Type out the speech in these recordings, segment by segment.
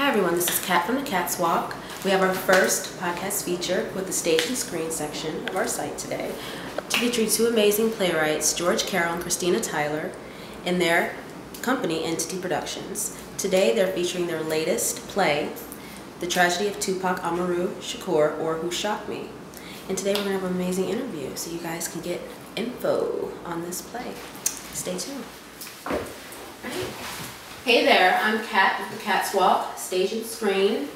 Hi everyone, this is Kat from the KatsWalk. We have our first podcast feature with the stage and screen section of our site today, featuring two amazing playwrights, George Carroll and Christina Tyler, and their company, Entity Productions. Today they're featuring their latest play, The Tragedy of Tupac Shakur, or Who Shot Me. And today we're going to have an amazing interview so you guys can get info on this play. Stay tuned. Right. Hey there, I'm Kat with the KatsWalk, Stage and Screen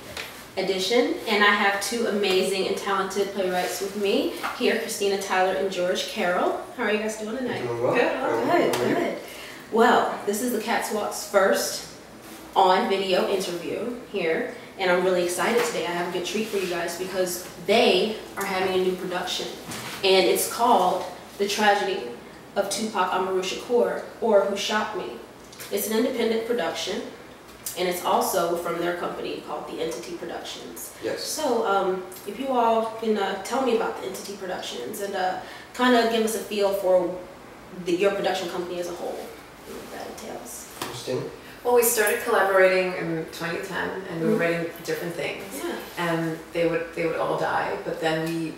Edition, and I have two amazing and talented playwrights with me here, Christina Tyler and George Carroll. How are you guys doing tonight? Doing well. Good. Well, this is the KatsWalk's first on-video interview here, and I'm really excited today. I have a good treat for you guys because they are having a new production, and it's called The Tragedy of Tupac Shakur, or Who Shot Me. It's an independent production, and it's also from their company called the Entity Productions. Yes. So if you all can tell me about the Entity Productions and kind of give us a feel for your production company as a whole, what that entails. Christina? Well, we started collaborating in 2010, and we were writing different things, and they would all die. But then we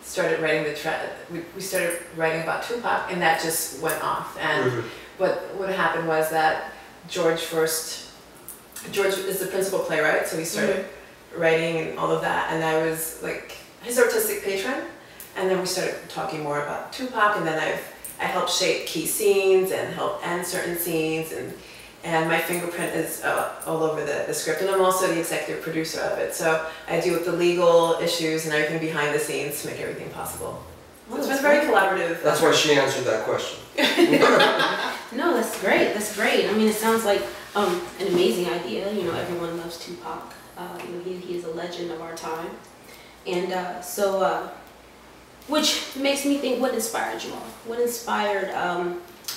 started writing we started writing about Tupac, and that just went off. And what happened was that George is the principal playwright, so he started writing and all of that, and I was like his artistic patron. And then we started talking more about Tupac, and then I helped shape key scenes and help end certain scenes, and my fingerprint is all over the script, and I'm also the executive producer of it. So I deal with the legal issues and everything behind the scenes to make everything possible. So it's been very collaborative. That's why she answered that question. No, that's great. That's great. I mean, it sounds like an amazing idea. You know, everyone loves Tupac. You know, he is a legend of our time, and which makes me think, what inspired you all?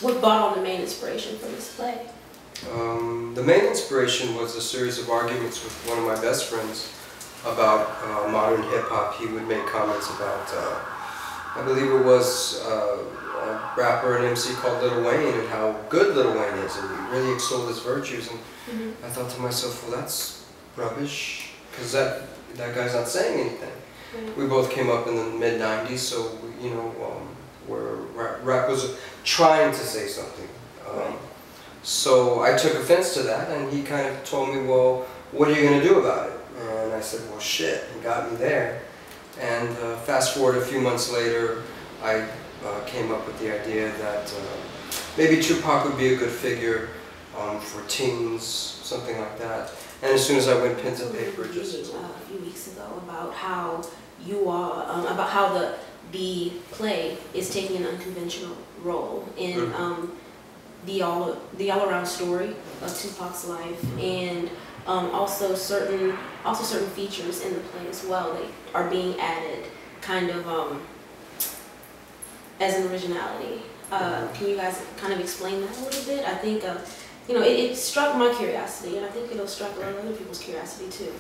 What brought on the main inspiration for this play? The main inspiration was a series of arguments with one of my best friends about modern hip-hop. He would make comments about, I believe it was a rapper and MC called Lil Wayne, and how good Lil Wayne is, and he really extolled his virtues. And I thought to myself, well, that's rubbish, because that guy's not saying anything. We both came up in the mid-90s, so, you know, where rap was trying to say something. So I took offense to that, and he kind of told me, well, what are you going to do about it? And I said, well, shit, he got me there. And fast forward a few months later, I came up with the idea that maybe Tupac would be a good figure for teens, something like that. And as soon as I went pen to paper, just a few weeks ago about how you are, about how the play is taking an unconventional role in the all-around story of Tupac's life, and also certain features in the play as well that are being added, kind of as an originality. Can you guys kind of explain that a little bit? I think you know, it struck my curiosity, and I think it'll strike a lot of other people's curiosity too.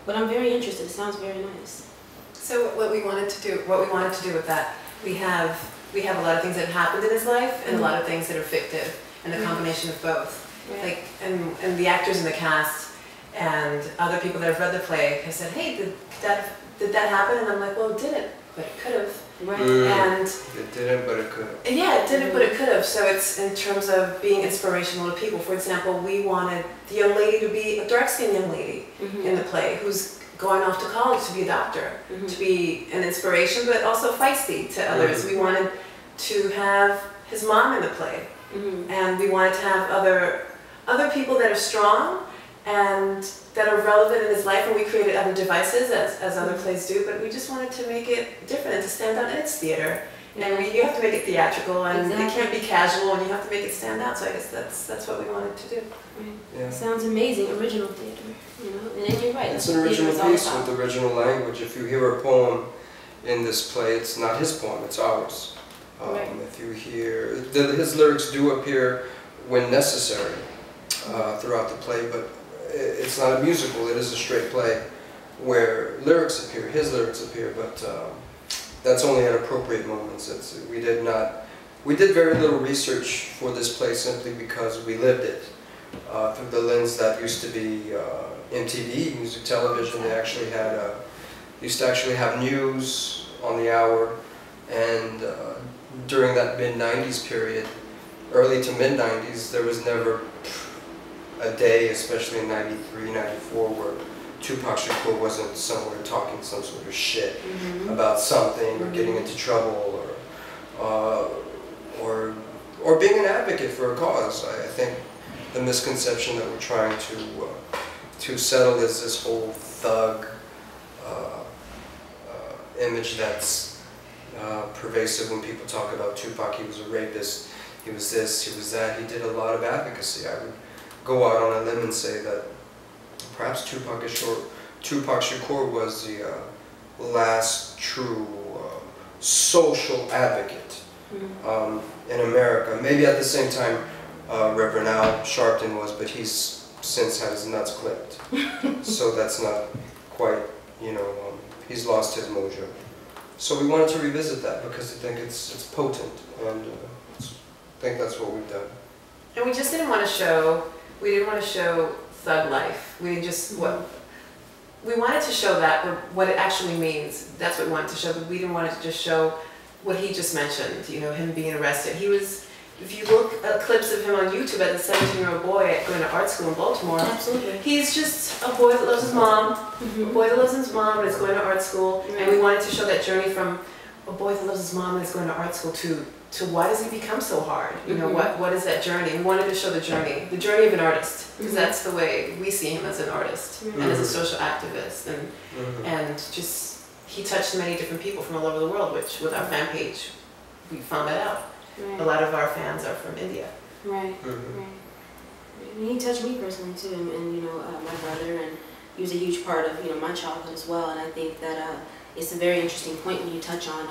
But I'm very interested. It sounds very nice. So what we wanted to do with that, we have a lot of things that have happened in his life, and a lot of things that are fictive, and a combination of both. Like, and the actors in the cast and other people that have read the play have said, hey, did that happen? And I'm like, well, it didn't, but it could have. And it didn't, but it could have. Yeah, it didn't, but it could have. So it's in terms of being inspirational to people. For example, we wanted the young lady to be a dark-skinned young lady in the play who's going off to college to be a doctor, to be an inspiration, but also feisty to others. We wanted to have his mom in the play, and we wanted to have other people that are strong and that are relevant in his life, and we created other devices as other plays do, but we just wanted to make it different and to stand out, and it's theater. And you have to make it theatrical, and it can't be casual, and you have to make it stand out, so I guess that's what we wanted to do. Yeah. Sounds amazing, original theater, you know, and you're right. It's an original piece with original language. If you hear a poem in this play, it's not his poem, it's ours. If you hear, his lyrics do appear when necessary throughout the play, but it's not a musical, it is a straight play where lyrics appear, his lyrics appear, but that's only at appropriate moments. We did very little research for this play simply because we lived it through the lens that used to be MTV, music television. They actually had used to actually have news on the hour, and during that mid-90s period, early to mid-90s, there was never a day, especially in 93, 94, where Tupac Shakur wasn't somewhere talking some sort of shit about something, or getting into trouble, or being an advocate for a cause. I think the misconception that we're trying to settle is this whole thug image that's pervasive when people talk about Tupac. He was a rapist, he was this, he was that. He did a lot of advocacy. I would go out on a limb and say that perhaps Tupac Shakur was the last true social advocate in America. Maybe at the same time Reverend Al Sharpton was, but he's since had his nuts clipped. So that's not quite, you know, he's lost his mojo. So we wanted to revisit that because I think it's potent, and I think that's what we've done. And we just didn't want to show, thug life. We wanted to show that, what it actually means. That's what we wanted to show, but we didn't want to just show what he just mentioned, you know, him being arrested. He was, if you look at clips of him on YouTube as a 17-year-old boy going to art school in Baltimore, absolutely, he's just a boy that loves his mom, a boy that loves his mom and is going to art school, and we wanted to show that journey from a boy that loves his mom and is going to art school to why does he become so hard? You know, what is that journey? We wanted to show the journey of an artist, because that's the way we see him, as an artist and as a social activist, and just he touched many different people from all over the world, which with our fan page we found that out. A lot of our fans are from India. Right. And he touched me personally too, and you know, my brother, and he was a huge part of, you know, my childhood as well. And I think that it's a very interesting point when you touch on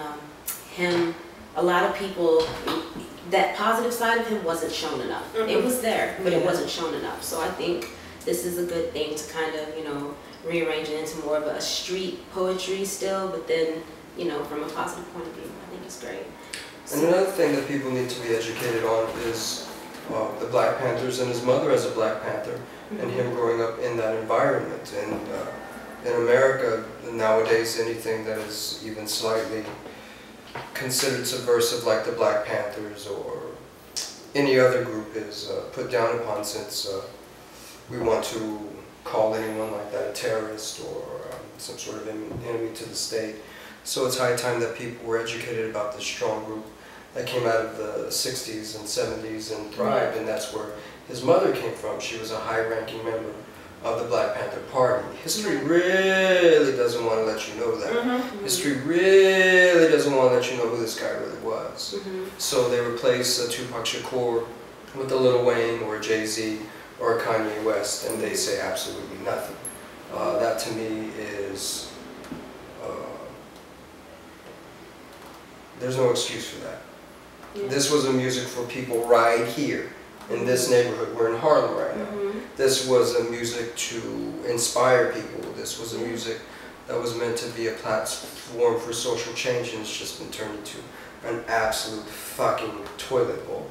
him. A lot of people, that positive side of him wasn't shown enough. It was there, but it wasn't shown enough. So I think this is a good thing to kind of, you know, rearrange it into more of a street poetry still, but then, you know, from a positive point of view. I think it's great. And another thing that people need to be educated on is the Black Panthers and his mother as a Black Panther, and him growing up in that environment. And in America nowadays, anything that is even slightly considered subversive, like the Black Panthers or any other group, is put down upon, since we want to call anyone like that a terrorist or some sort of enemy to the state. So it's high time that people were educated about this strong group that came out of the 60s and 70s and thrived, and that's where his mother came from. She was a high-ranking member of the Black Panther Party. History really doesn't want to let you know that. History really doesn't want to let you know who this guy really was. So they replace Tupac Shakur with a Lil Wayne or a Jay-Z or a Kanye West, and they say absolutely nothing. That to me is, there's no excuse for that. This was a music for people right here in this neighborhood. We're in Harlem right now. This was a music to inspire people. This was a music that was meant to be a platform for social change, and it's just been turned into an absolute fucking toilet bowl.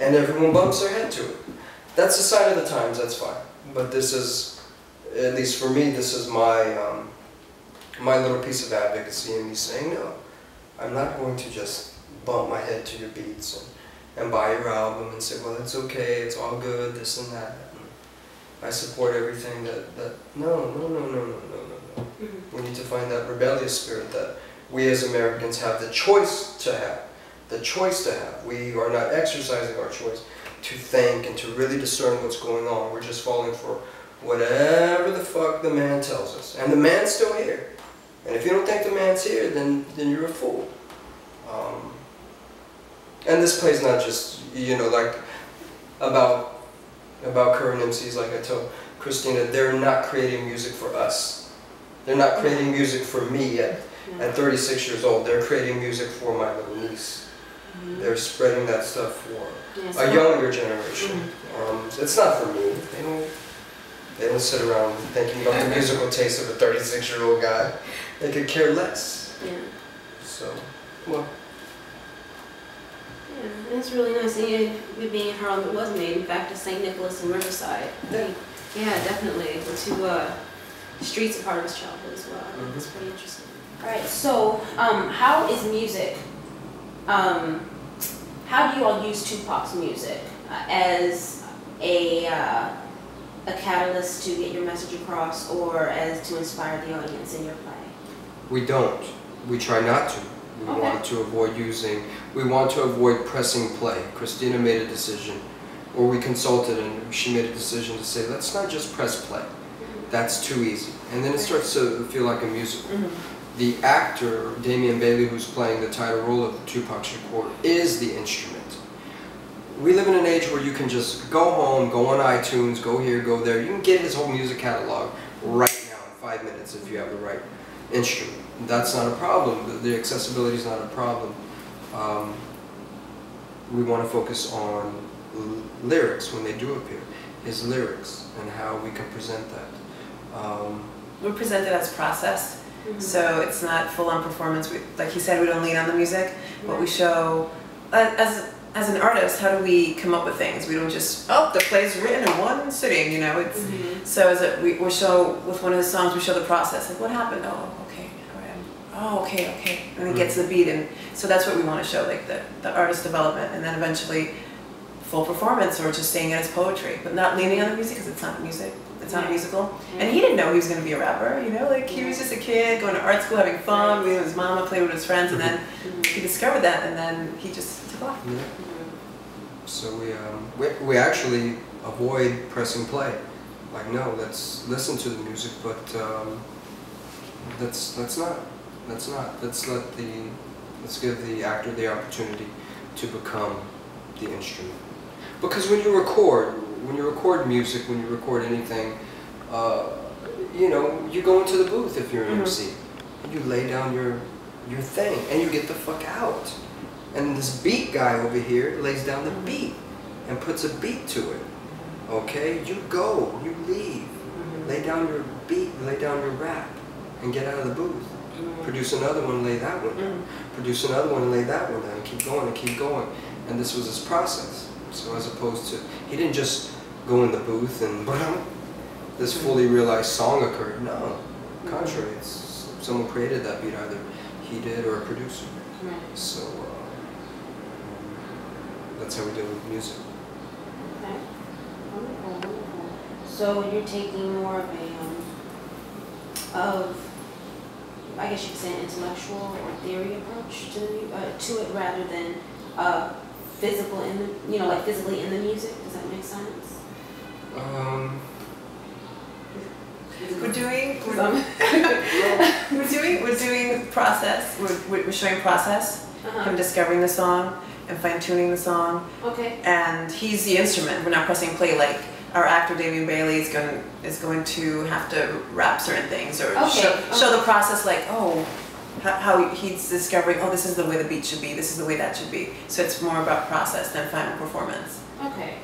And everyone bumps their head to it. That's a sign of the times, that's fine. But this is, at least for me, this is my my little piece of advocacy, and me saying, no, I'm not going to just bump my head to your beats and buy your album and say, well, it's okay, it's all good, this and that. I support everything no. We need to find that rebellious spirit that we as Americans have the choice to have. We are not exercising our choice to think and to really discern what's going on. We're just falling for whatever the fuck the man tells us. And the man's still here. And if you don't think the man's here, then you're a fool. And this plays not just, you know, like about current MCs, like I told Christina, they're not creating music for us. They're not creating music for me at 36 years old. They're creating music for my little niece. They're spreading that stuff for a younger generation. It's not for me. They don't sit around thinking about the musical taste of a 36-year-old guy. They could care less. So, well. Yeah, it's really nice. It being in Harlem, it was made, in fact, at St. Nicholas in Riverside. Yeah, definitely. The two streets are part of his childhood as well. I think that's pretty interesting. All right, so how is music, how do you all use Tupac's music as a catalyst to get your message across or as to inspire the audience in your play? We don't. We try not to. We want to avoid pressing play. Christina made a decision, or we consulted and she made a decision to say, let's not just press play. That's too easy. And then it starts to feel like a musical. The actor, Damian Bailey, who's playing the title role of Tupac Shakur, is the instrument. We live in an age where you can just go home, go on iTunes, go here, go there. You can get his whole music catalog right now in 5 minutes if you have the right instrument. That's not a problem. The accessibility is not a problem. We want to focus on lyrics when they do appear, his lyrics, and how we can present that. We present it as process, so it's not full-on performance. Like he said, we don't lean on the music, but we show, as an artist, how do we come up with things? We don't just, oh, the play's written in one sitting, you know. It's so we show, with one of his songs, we show the process, like what happened? Oh, okay, all right. Oh, okay, and then gets the beat, and so that's what we want to show, like the artist development, and then eventually full performance or just saying it as poetry, but not leaning on the music because it's not music. It's not a musical. And he didn't know he was going to be a rapper, you know, like he was just a kid going to art school, having fun, being with his mama, playing with his friends, and then he discovered that, and then he just took off. Yeah. So we actually avoid pressing play. Like, no, let's listen to the music, but let's give the actor the opportunity to become the instrument. Because when you record music, when you record anything, you know, you go into the booth if you're an MC, and you lay down your thing, and you get the fuck out. And this beat guy over here lays down the beat and puts a beat to it. Okay, you go, you leave, lay down your beat, lay down your rap, and get out of the booth. Produce another one, lay that one down. Produce another one, lay that one down. And keep going and keep going. And this was his process. So as opposed to, he didn't just go in the booth and this fully realized song occurred. No, contrary, it's someone created that beat, either he did or a producer. So that's how we deal with music. Okay, wonderful. So you're taking more of I guess you could say an intellectual or theory approach to it rather than physical in the, you know, like physically in the music. Does that make sense? We're doing process. We're showing process. Him discovering the song and fine-tuning the song. Okay. And he's the instrument. We're not pressing play like our actor Damian Bailey is going to have to rap certain things or show the process, like how he's discovering, oh, this is the way the beat should be, this is the way that should be. So it's more about process than final performance. Okay,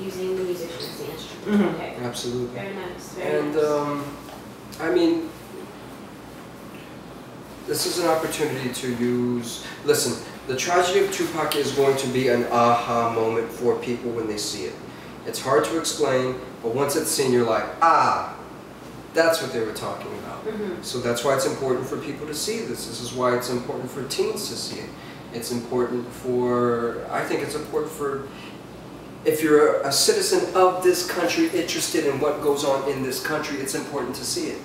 using the musician as the instrument. Okay. Absolutely. Very nice. Very nice. And I mean, this is an opportunity to use. Listen, the Tragedy of Tupac is going to be an aha moment for people when they see it. It's hard to explain, but once it's seen, you're like, ah, that's what they were talking about. So that's why it's important for people to see this. This is why it's important for teens to see it. It's important for, I think it's important for, if you're a citizen of this country interested in what goes on in this country, it's important to see it.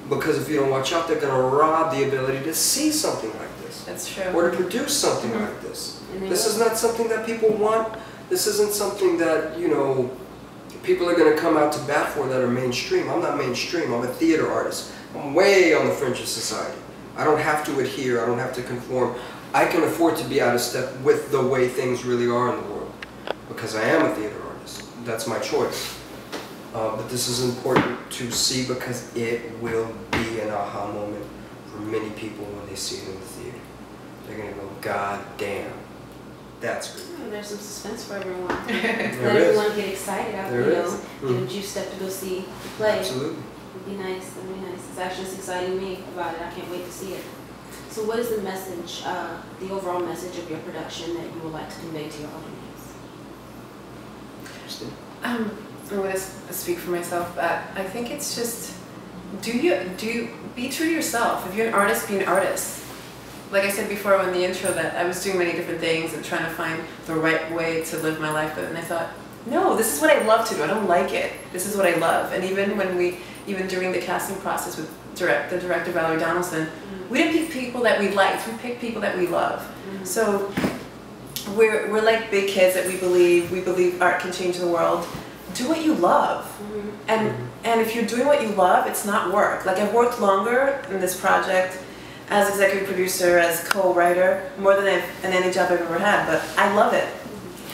Because if you don't watch out, they're going to rob the ability to see something like this. That's true. Or to produce something like this. This is not something that people want. This isn't something that, you know, people are going to come out to bat for that are mainstream. I'm not mainstream. I'm a theater artist. I'm way on the fringe of society. I don't have to adhere. I don't have to conform. I can afford to be out of step with the way things really are in the world. Because I am a theater artist. That's my choice. But this is important to see because it will be an aha moment for many people when they see it in the theater. They're going to go, God damn, that's good. Oh, there's some suspense for everyone. Let everyone get excited out there, you know, get them juiced up to go see the play. Absolutely. It'd be nice, it'd be nice. It's actually exciting me about it. I can't wait to see it. So what is the message, the overall message of your production that you would like to convey to your audience? Christina? I'm going to speak for myself, but I think it's just, do you be true to yourself. If you're an artist, be an artist. Like I said before in the intro, that I was doing many different things and trying to find the right way to live my life, and I thought, no, this is what I love to do. I don't like it. This is what I love. And even during the casting process with the director Valerie Donaldson, we didn't pick people that we liked. We picked people that we love. So we're like big kids that we believe art can change the world. Do what you love. And if you're doing what you love, it's not work. Like, I've worked longer in this project as executive producer, as co-writer, more than in any job I've ever had, but I love it.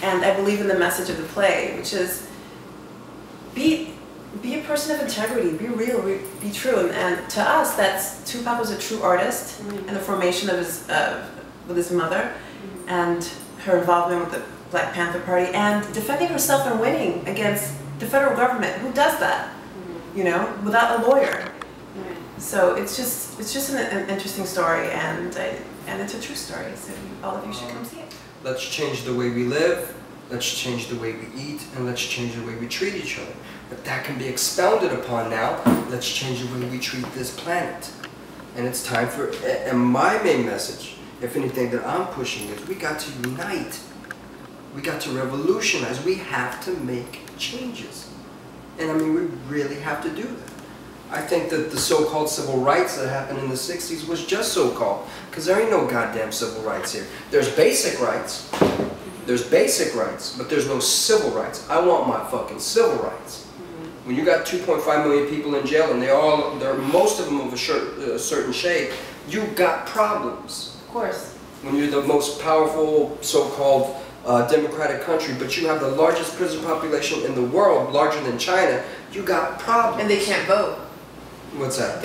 And I believe in the message of the play, which is be a person of integrity, be real, be true. And to us, Tupac was a true artist, and the formation of with his mother, and her involvement with the Black Panther Party, and defending herself and winning against the federal government. Who does that? You know, without a lawyer. So it's just an interesting story, and it's a true story. So all of you should come see it. Let's change the way we live. Let's change the way we eat, and let's change the way we treat each other. But that can be expounded upon now. Let's change the way we treat this planet. And it's time for, and my main message, if anything that I'm pushing, is we got to unite. We got to revolutionize. We have to make changes. And I mean, we really have to do that. I think that the so-called civil rights that happened in the 60s was just so-called, because there ain't no goddamn civil rights here. There's basic rights. There's basic rights, but there's no civil rights. I want my fucking civil rights. When you got 2.5 million people in jail, and they're most of them of a certain shade, you got problems. Of course. When you're the most powerful so-called democratic country, but you have the largest prison population in the world, larger than China, you got problems. And they can't vote. What's that?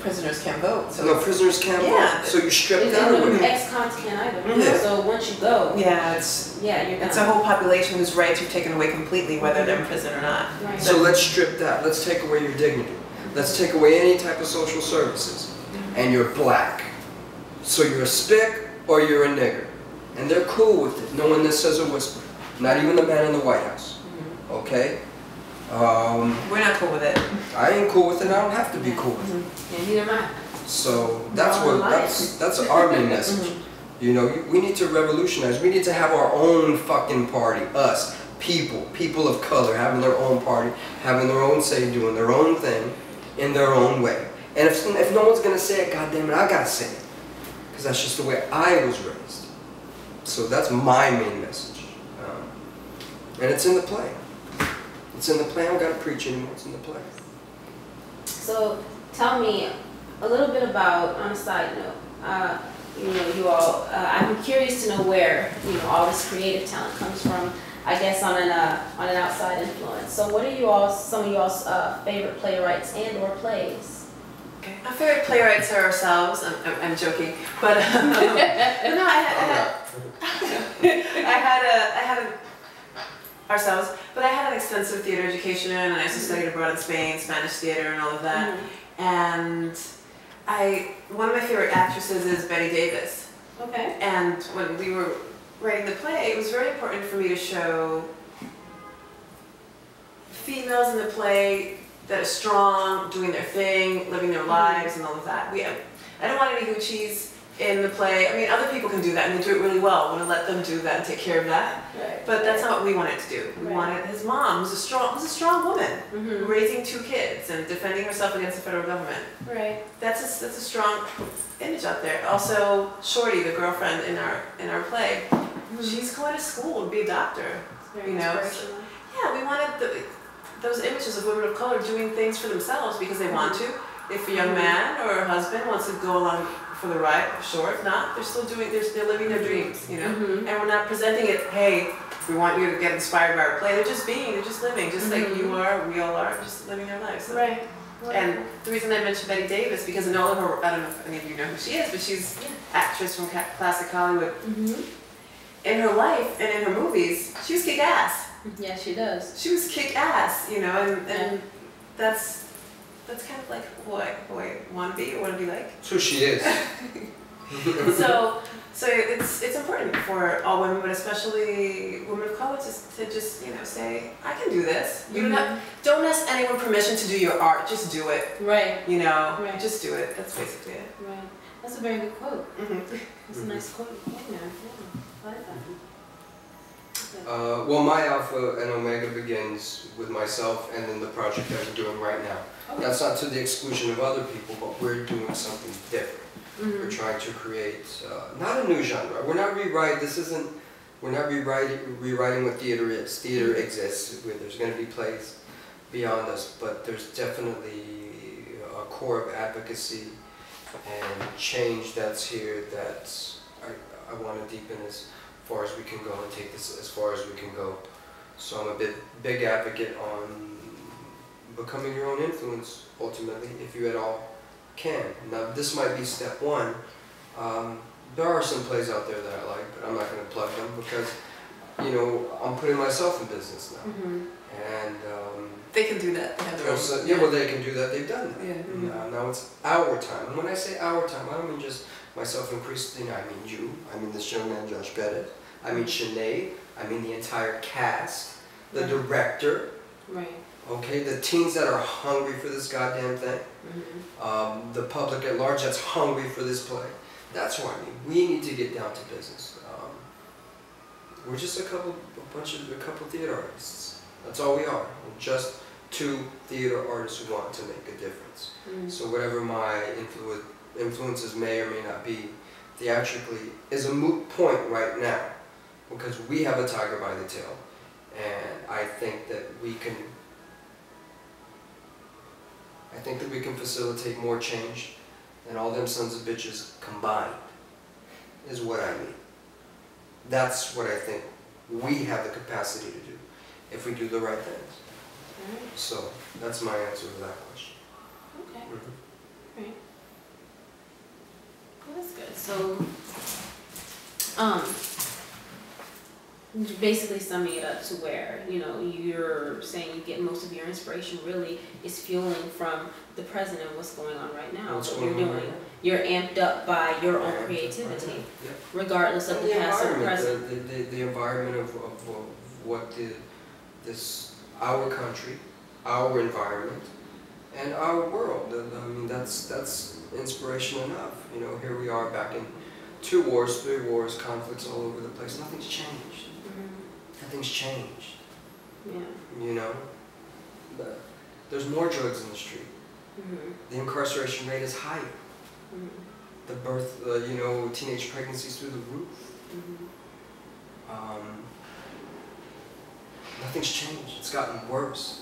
Prisoners can't vote. So no, prisoners can't vote. So you strip that away. Ex-cons can't either. So once you go, it's a whole population whose rights are taken away completely, whether they're in prison or not. Right. So let's strip that. Let's take away your dignity. Let's take away any type of social services. And you're black. So you're a spick or you're a nigger. And they're cool with it. No one that says a whisper. Not even the man in the White House. Okay? We're not cool with it. I ain't cool with it. I don't have to be cool with it. And neither am I. So that's our main message. You know, we need to revolutionize. We need to have our own fucking party. Us, people of color, having their own party, having their own say, doing their own thing in their own way. And if no one's gonna say it, goddamn it, I gotta say it, because that's just the way I was raised. So that's my main message, and it's in the play. It's in the play. I don't gotta preach anymore. It's in the play. So tell me a little bit about, on a side note, you know, you all, I'm curious to know where, you know, all this creative talent comes from, I guess on an outside influence. So what are some of y'all's favorite playwrights and or plays? Okay. Our favorite playwrights are ourselves. I'm joking, but no, I had ourselves, but I had an extensive theater education, and I also studied abroad in Spain, Spanish theater, and all of that. And one of my favorite actresses is Bette Davis. Okay. And when we were writing the play, it was very important for me to show females in the play that are strong, doing their thing, living their lives, and all of that. I don't want any Gucci's in the play. I mean, other people can do that, and they do it really well. I want to let them do that and take care of that. Right. But that's not what we wanted to do. We wanted his mom, who's a strong woman, raising 2 kids and defending herself against the federal government. Right. That's a strong image out there. Also, Shorty, the girlfriend in our play, she's going to school to be a doctor. Very you know. inspirational. Yeah, we wanted those images of women of color doing things for themselves because they want to. If a young man or a husband wants to go along for the ride, sure. If not, they're still they're living their dreams, you know. And we're not presenting it, hey, we want you to get inspired by our play. They're just living, just like you are, we all are, just living their lives. So. Right. And the reason I mentioned Bette Davis, because in all of her, I don't know if any of you know who she is, but she's an actress from classic Hollywood. In her life and in her movies, she was kick-ass. Yeah, she does. She was kick-ass, you know, and that's kind of like who I want to be or want to be like. That's who she is. So it's important for all women, but especially women of color, to just say, I can do this. You don't ask anyone permission to do your art. Just do it. Right. Right. Just do it. That's basically it. Right. That's a very good quote. That's a nice quote. Yeah. I like that. Well, my Alpha and Omega begins with myself and then the project that we're doing right now. Okay. That's not to the exclusion of other people, but we're doing something different. We're trying to create not a new genre. We're not We're not rewriting what theater is. Theater exists. There's going to be plays beyond us, but there's definitely a core of advocacy and change that's here that I want to deepen as far as we can go and take this as far as we can go. So I'm a big advocate on becoming your own influence ultimately, if you at all can. Now this might be step one. There are some plays out there that I like, but I'm not going to plug them because, I'm putting myself in business now. And they can do that. They have their own. Well, they can do that. They've done that. Yeah. Now it's our time. And when I say our time, I don't mean just myself and Christina. I mean you. I mean this young man, Josh Bennett. I mean Sinead. I mean the entire cast, the director. Right. Okay, the teens that are hungry for this goddamn thing. The public at large that's hungry for this play. That's what I mean. We need to get down to business. We're just a couple theater artists. That's all we are. We're just two theater artists who want to make a difference. So whatever my influences may or may not be, theatrically, is a moot point right now because we have a tiger by the tail, and I think that we can facilitate more change than all them sons of bitches combined, is what I mean. That's what I think we have the capacity to do, if we do the right things. So, that's my answer to that question. Okay. Right. Well, that's good. So, basically summing it up to where, you're saying you get most of your inspiration really is fueling from the present and what's going on right now. What's what going you're on doing. Right now. You're amped up by your own creativity, regardless of the past or present. The environment of what our country, our environment, and our world. I mean, that's inspiration enough. Here we are back in 2 wars, 3 wars, conflicts all over the place. Nothing's changed. Nothing's changed. Yeah. But there's more drugs in the street. The incarceration rate is higher. The birth, teenage pregnancies through the roof. Nothing's changed. It's gotten worse.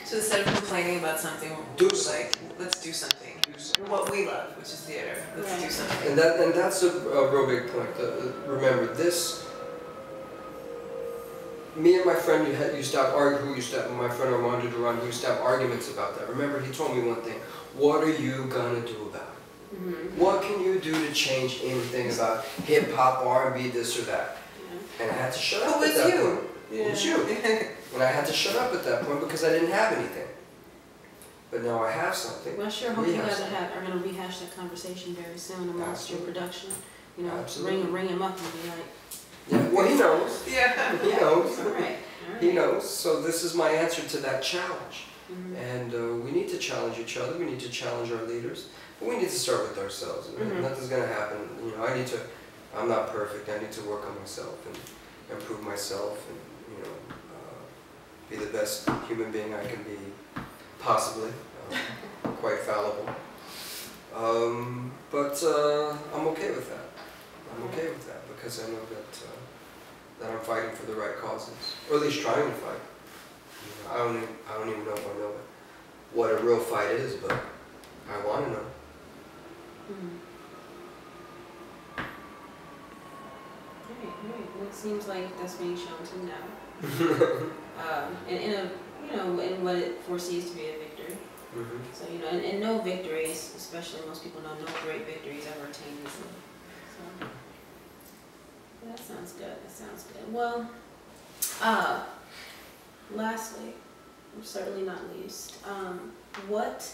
So instead of complaining about something, let's do something. What we love, which is theater. Let's do something. And that's a real big point. Remember this. Me and my friend used to have my friend Armando Duran, who used to have arguments about that. Remember, he told me one thing. What are you gonna do about it? What can you do to change anything about hip hop, R&B, this or that? And I had to shut up at that point. It was you. And I had to shut up at that point because I didn't have anything. But now I have something. Well, I sure hope you guys are going to rehash that conversation very soon amongst your production. Ring him up and be like. Yeah, well, he knows. He knows. All right. He knows. So this is my answer to that challenge. And we need to challenge each other. We need to challenge our leaders. But we need to start with ourselves. Nothing's going to happen. I'm not perfect. I need to work on myself and improve myself and, be the best human being I can be, possibly. Quite fallible. But I'm okay with that. I'm okay with that because I know that I'm fighting for the right causes, or at least trying to fight. I don't even know if I know what a real fight is, but I want to know. Right. Well, it seems like that's being shown to now. In what it foresees to be a victory. So, and no victories, especially most people know no great victories ever attained easily. So, that sounds good. Well, lastly, certainly not least, what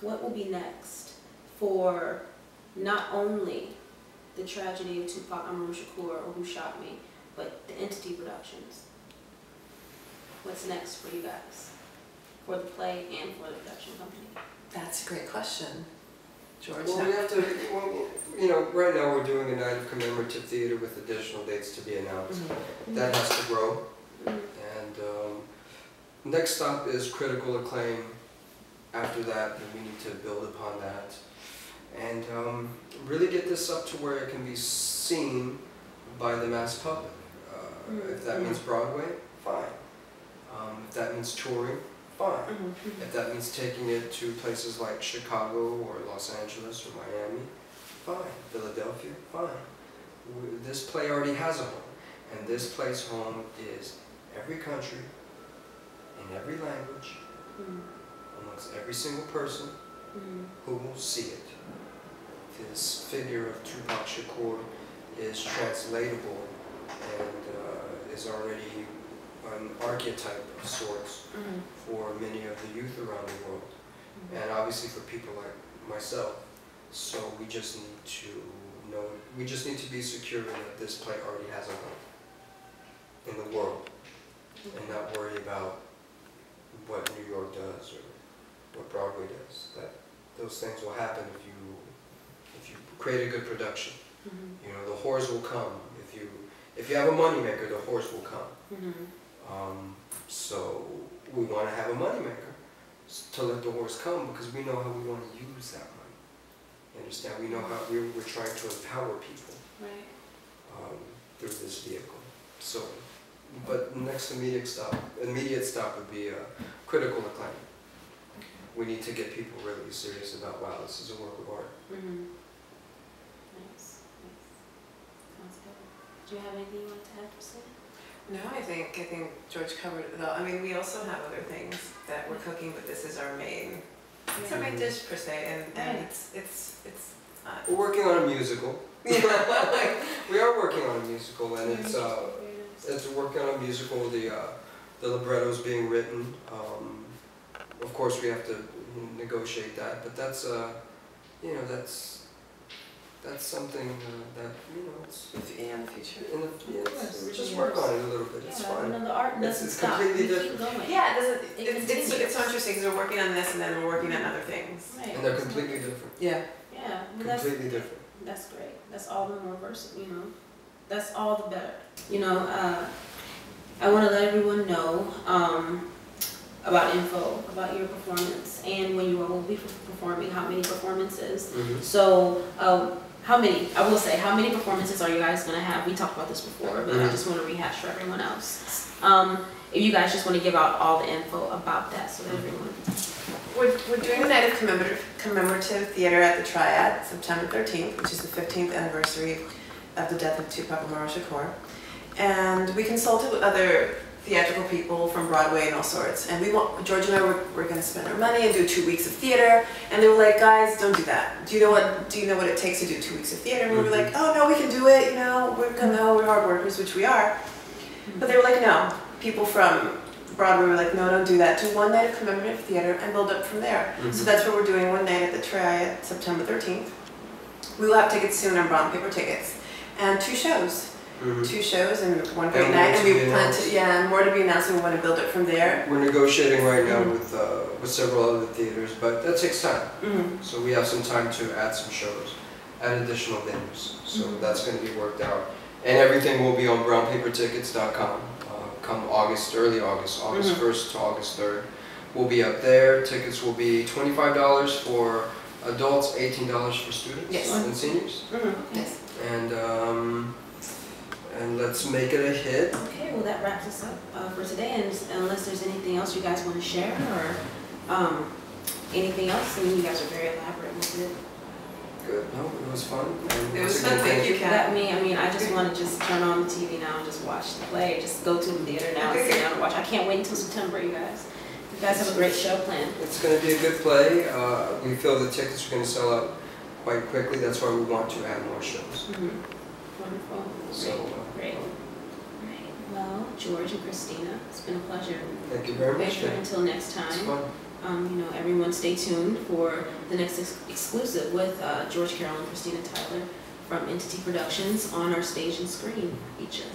will be next for not only the Tragedy of Tupac Or, or Who Shot Me, but the entity productions? What's next for you guys? For the play and for the production company? That's a great question. George? Well, we have to, you know, right now we're doing a night of commemorative theater with additional dates to be announced. That has to grow. And next stop is critical acclaim. After that, we need to build upon that. And really get this up to where it can be seen by the mass public. If that means Broadway, fine. If that means touring, fine. If that means taking it to places like Chicago or Los Angeles or Miami, fine. Philadelphia, fine. This play already has a home. And this play's home is every country, in every language, amongst every single person who will see it. This figure of Tupac Shakur is translatable and is already an archetype of sorts for many of the youth around the world, and obviously for people like myself. So we just need to know, we just need to be secure that this play already has a home in the world, and not worry about what New York does or what Broadway does. That those things will happen if you create a good production. You know, the horse will come. If you have a moneymaker, the horse will come. So we want to have a moneymaker to let the horse come, because we know how we want to use that money. You understand? We know how we're trying to empower people through this vehicle. So, but the next immediate stop would be critical acclaim. We need to get people really serious about, wow, this is a work of art. Nice. Sounds good. Do you have anything you want to add, Christina? No, I think George covered it all. I mean, we also have other things that we're cooking, but this is our main. It's our main dish per se, and it's. We're working on a musical. We are working on a musical, and it's working on a musical. The libretto's being written. Of course, we have to negotiate that, but that's you know, that's something that, you know, it's in the future. We just work on it a little bit. It's fun. The art doesn't stop. Completely Keep different. going. Yeah, it's so interesting because we're working on this and then we're working on other things. Right. And they're completely different. Yeah. Yeah. Completely different. That's great. That's all the more versatile, you know. That's all the better. You know, I want to let everyone know about info about your performance and when you will be performing, how many performances. So, how many performances are you guys going to have? We talked about this before, but I just want to rehash for everyone else. If you guys just want to give out all the info about that so that everyone... We're doing a night of commemorative theater at the Triad, September 13th, which is the 15th anniversary of the death of Tupac Shakur. And we consulted with other theatrical people from Broadway and all sorts. And George and I were going to spend our money and do 2 weeks of theater. And they were like, guys, don't do that. Do you know what it takes to do 2 weeks of theater? And we were like, oh no, we can do it. You know, we're hard workers, which we are. But they were like, no. People from Broadway were like, no, don't do that. Do one night of commemorative theater and build up from there. So that's what we're doing, one night at the Triad, September 13th. We will have tickets soon on brown paper tickets. And 2 shows. 2 shows and one great night, and we plan to, and more to be announced, and we want to build it from there. We're negotiating right now with several other theaters, but that takes time. So we have some time to add some shows, add additional venues. So that's going to be worked out. And everything will be on brownpapertickets.com come early August 1st to August 3rd. We'll be up there. Tickets will be $25 for adults, $18 for students and seniors. Yes. And let's make it a hit. Okay, well that wraps us up for today. And unless there's anything else you guys want to share or anything else, I mean, you guys are very elaborate with it. Good. No, it was fun. It was fun. Thank you, Kat. I mean, I just want to just turn on the TV now and just watch the play. Just go to the theater now and sit down and watch. I can't wait until September, you guys. You guys have a great show planned. It's going to be a good play. We feel the tickets are going to sell out quite quickly. That's why we want to add more shows. Wonderful. So, great. Well, George and Christina, it's been a pleasure. Thank you very much. Until next time. It's fun. everyone stay tuned for the next exclusive with George Carroll and Christina Tyler from Entity Productions on our Stage and Screen feature.